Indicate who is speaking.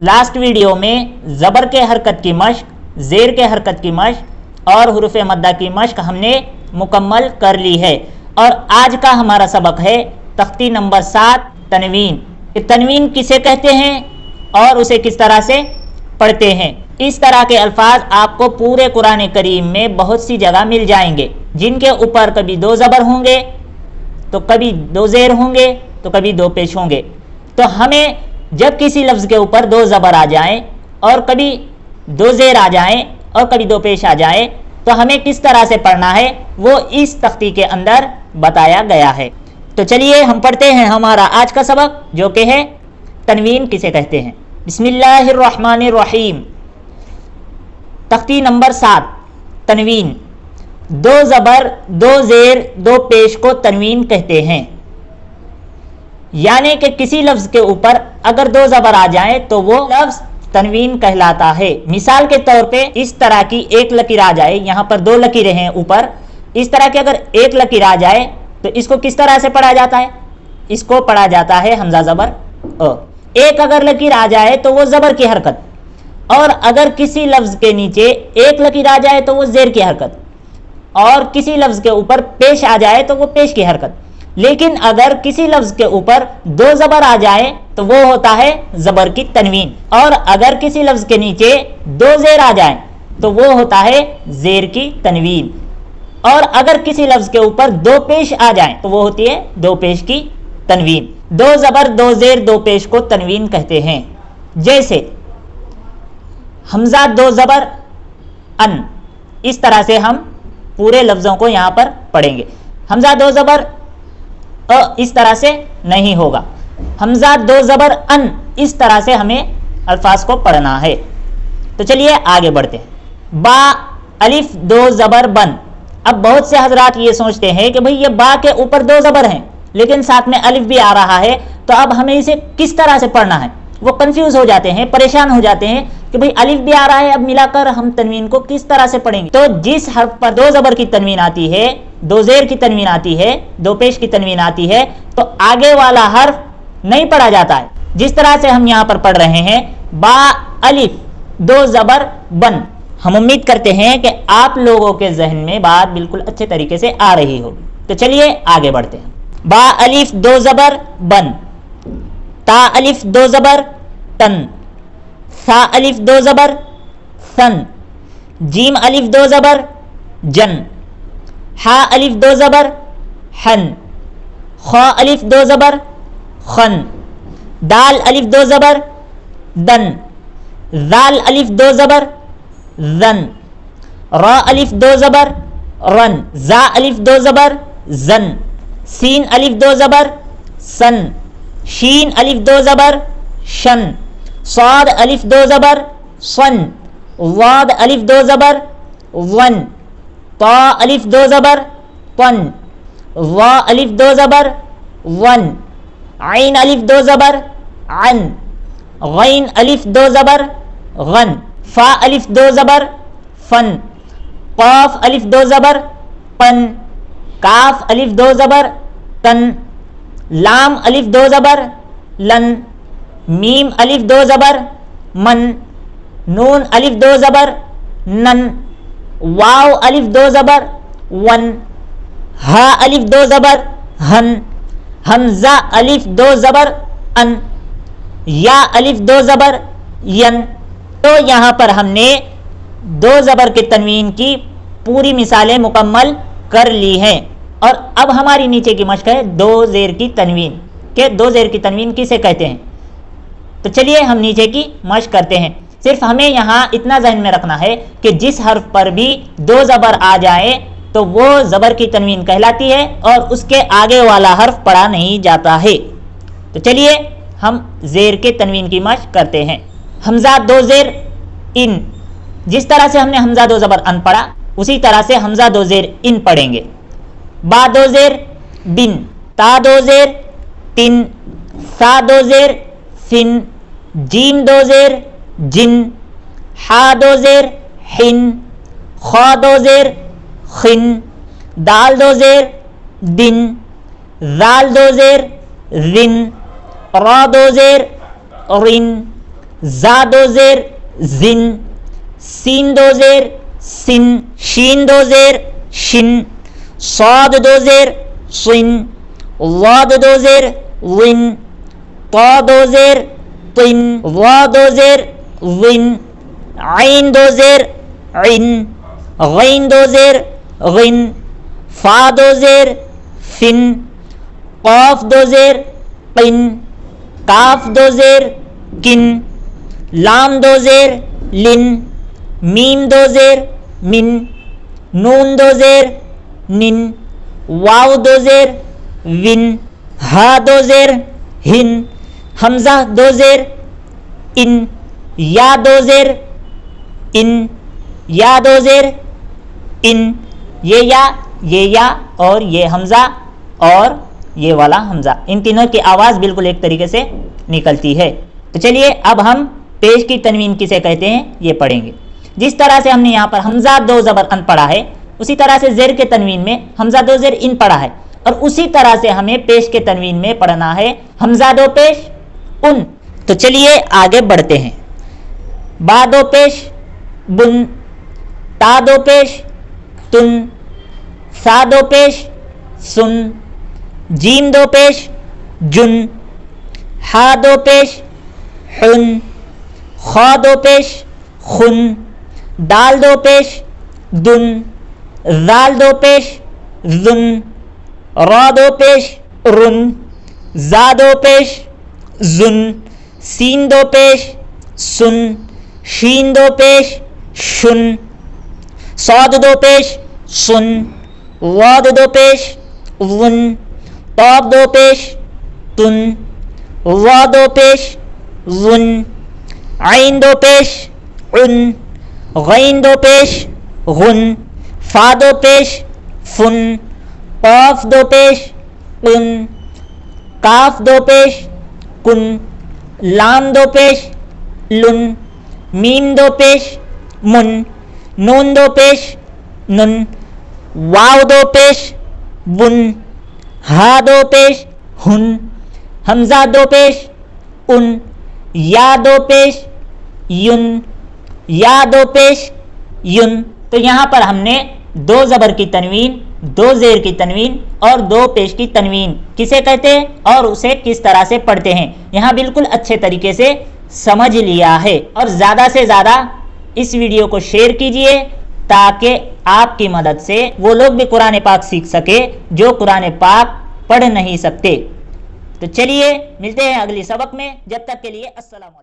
Speaker 1: Last video में ज़बर के हरकत की मश्क, ज़ेर के हरकत की मश्क और हुरूफ मद्दा की मश्क हमने मुकम्मल कर ली है। और आज का हमारा सबक है तख्ती नंबर 7 तनवीन। तनवीन किसे कहते हैं और उसे किस तरह से पढ़ते हैं। इस तरह के अल्फाज आपको पूरे कुरान करीम में बहुत सी जगह मिल जाएंगे, जिनके ऊपर कभी 2 ज़बर होंगे तो कभी 2 ज़ेर होंगे तो कभी 2 पेश होंगे। तो हमें जब किसी लफ्ज़ के ऊपर 2 ज़बर आ जाएं और कभी 2 ज़ेर आ जाएं और कभी 2 पेश आ जाएं तो हमें किस तरह से पढ़ना है वो इस तख्ती के अंदर बताया गया है। तो चलिए हम पढ़ते हैं हमारा आज का सबक, जो कि है तनवीन किसे कहते हैं। बिस्मिल्लाहिर्रहमानिर्रहीम। तख्ती नंबर 7 तनवीन। 2 ज़बर 2 ज़ेर 2 पेश को तनवीन कहते हैं। यानी कि किसी लफ्ज़ के ऊपर अगर 2 ज़बर आ जाए तो वो लफ्ज़ तनवीन कहलाता है। मिसाल के तौर पे इस तरह की एक लकीर आ जाए, यहाँ पर 2 लकीरें हैं ऊपर, इस तरह की अगर एक लकीर आ जाए तो इसको किस तरह से पढ़ा जाता है, इसको पढ़ा जाता है हमजा ज़बर अ। एक अगर लकीर आ जाए तो वो ज़बर की हरकत, और अगर किसी लफ्ज़ के नीचे एक लकीर आ जाए तो वो ज़ेर की हरकत, और किसी लफ्ज़ के ऊपर पेश आ जाए तो वो पेश की हरकत। लेकिन अगर किसी लफ्ज़ के ऊपर 2 ज़बर आ जाए तो वो होता है ज़बर की तनवीन, और अगर किसी लफ्ज़ के नीचे 2 ज़ेर आ जाए तो वो होता है ज़ेर की तनवीन, और अगर किसी लफ्ज़ के ऊपर 2 पेश आ जाए तो वो होती है 2 पेश की तनवीन। 2 ज़बर 2 ज़ेर 2 पेश को तनवीन कहते हैं। जैसे हमजा 2 ज़बर अन, इस तरह से हम पूरे लफ्ज़ों को यहाँ पर पढ़ेंगे। हमजा 2 ज़बर अ इस तरह से नहीं होगा, हमजा 2 ज़बर अन, इस तरह से हमें अल्फाज को पढ़ना है। तो चलिए आगे बढ़ते हैं। बा अलिफ 2 ज़बर बन। अब बहुत से हजरात ये सोचते हैं कि भाई ये बा के ऊपर 2 ज़बर हैं लेकिन साथ में अलिफ भी आ रहा है, तो अब हमें इसे किस तरह से पढ़ना है। वो कंफ्यूज हो जाते हैं, परेशान हो जाते हैं कि भाई अलिफ भी आ रहा है, अब मिलाकर हम तनवीन को किस तरह से पढ़ेंगे। तो जिस हर्फ पर 2 ज़बर की तनवीन आती है, 2 ज़ेर की तनवीन आती है, 2 पेश की तनवीन आती है, तो आगे वाला हर्फ नहीं पढ़ा जाता है। जिस तरह से हम यहाँ पर पढ़ रहे हैं बा अलिफ 2 ज़बर बन। हम उम्मीद करते हैं कि आप लोगों के जहन में बात बिल्कुल अच्छे तरीके से आ रही होगी। तो चलिए आगे बढ़ते हैं। बा अलिफ 2 ज़बर बन। ता अलिफ 2 ज़बर तन। सा अलिफ 2 ज़बर सन। जीम अलिफ 2 ज़बर जन। हा अलिफ 2 ज़बर हन। ख अलिफ 2 ज़बर खन। दाल अलिफ 2 ज़बर दन। जाल अलिफ 2 ज़बर जन। रा अलिफ 2 ज़बर रन। जा अलिफ 2 ज़बर जन। सीन अलिफ 2 ज़बर सन। शीन अलिफ 2 ज़बर शन। साद अलिफ 2 ज़बर सन। वाद अलिफ 2 ज़बर वन। ता अलिफ 2 ज़बर पन। वा अलिफ 2 ज़बर वन। आइन अलिफ 2 ज़बर अन। गैन अलिफ 2 ज़बर गन। फा अलिफ 2 ज़बर फन। काफ अलिफ 2 ज़बर पन। काफ अलिफ 2 ज़बर तन। लाम अलिफ 2 ज़बर लन। मीम अलिफ 2 ज़बर मन। नून अलिफ 2 ज़बर नन। वाव अलिफ 2 ज़बर वन। हा अलिफ 2 ज़बर हन। हमजा अलिफ 2 ज़बर अन। या अलिफ 2 ज़बर यन। तो यहाँ पर हमने 2 ज़बर के तनवीन की पूरी मिसालें मुकम्मल कर ली हैं। और अब हमारी नीचे की मश्क है 2 ज़ेर की तनवीन के 2 ज़ेर की तनवीन किसे कहते हैं। तो चलिए हम नीचे की मश्क करते हैं। सिर्फ हमें यहाँ इतना ज़हन में रखना है कि जिस हर्फ पर भी 2 ज़बर आ जाए तो वो ज़बर की तनवीन कहलाती है और उसके आगे वाला हर्फ पढ़ा नहीं जाता है। तो चलिए हम ज़ेर के तनवीन की मश्क करते हैं। हमजा 2 ज़ेर इन। जिस तरह से हमने हमजा 2 ज़बर अन पढ़ा उसी तरह से हमजा 2 ज़ेर इन पढ़ेंगे। बा 2 ज़ेर बिन। ता 2 ज़ेर तिन। सा 2 ज़ेर फिन। जीम 2 ज़ेर जिन। हा 2 ज़ेर हिन। खा 2 ज़ेर खिन। दाल 2 ज़ेर दिन। जाल 2 ज़ेर रिन। रा 2 ज़ेर रिन। زا دو زیر زن، سین دو زیر سن، شین دو زیر شن، صاد دو زیر صن، واد دو زیر ون، طا دو زیر طن، وا دو زیر ون، عین دو زیر عن، غین دو زیر غن، فا دو زیر فن، قاف دو زیر قن، کاف دو زیر کن، لام دو زیر لن، میم دو زیر من، نون دو زیر نن، واو دو زیر ون، ہا دو زیر ہن، حمزہ دو زیر ان، یا دو زیر ان، یا دو زیر ان، یہ یا اور یہ حمزہ اور یہ والا حمزہ، ان تینوں کی آواز بالکل ایک طریقے سے نکلتی ہے۔ تو چلیے اب ہم پیش کی تنوین کسے کہتے ہیں یہ پڑھیں گے۔ جس طرح سے ہم نے یہاں پر حمزہ دو زبر ان پڑھا ہے، اسی طرح سے زیر کے تنوین میں حمزہ دو زیر ان پڑھا ہے، اور اسی طرح سے ہمیں پیش کے تنوین میں پڑھنا ہے حمزہ دو پیش ان۔ تو چلیے آگے بڑھتے ہیں۔ با دو پیش بن، تا دو پیش تن، سا دو پیش سن، جیم دو پیش جن، ہا دو پیش حن، خا دو پیش خن، دال دو پیش دن، ذال دو پیش ذن، را دو پیش رن، زا دو پیش زن، سین دو پیش سن، شین دو پیش شن، صاد دو پیش سن، واد دو پیش ون، طاء دو پیش تن، وا دو پیش ون، عین دو پیش عن، غین دو پیش غن، فا دو پیش فن، قاف دو پیش قن، کاف دو پیش کن، لام دو پیش لن، میم دو پیش من، نون دو پیش نن، واو دو پیش ون، ہا دو پیش ہن، حمزہ دو پیش ان، یا دو پیش ین، یا دو پیش ین۔ تو یہاں پر ہم نے دو زبر کی تنوین، دو زیر کی تنوین اور دو پیش کی تنوین کسے کہتے ہیں اور اسے کس طرح سے پڑھتے ہیں یہاں بالکل اچھے طریقے سے سمجھ لیا ہے۔ اور زیادہ سے زیادہ اس ویڈیو کو شیئر کیجئے تاکہ آپ کی مدد سے وہ لوگ بھی قرآن پاک سیکھ سکے جو قرآن پاک پڑھ نہیں سکتے۔ تو چلیے ملتے ہیں اگلی سبق میں، جب تک کے لیے السلام علیکم۔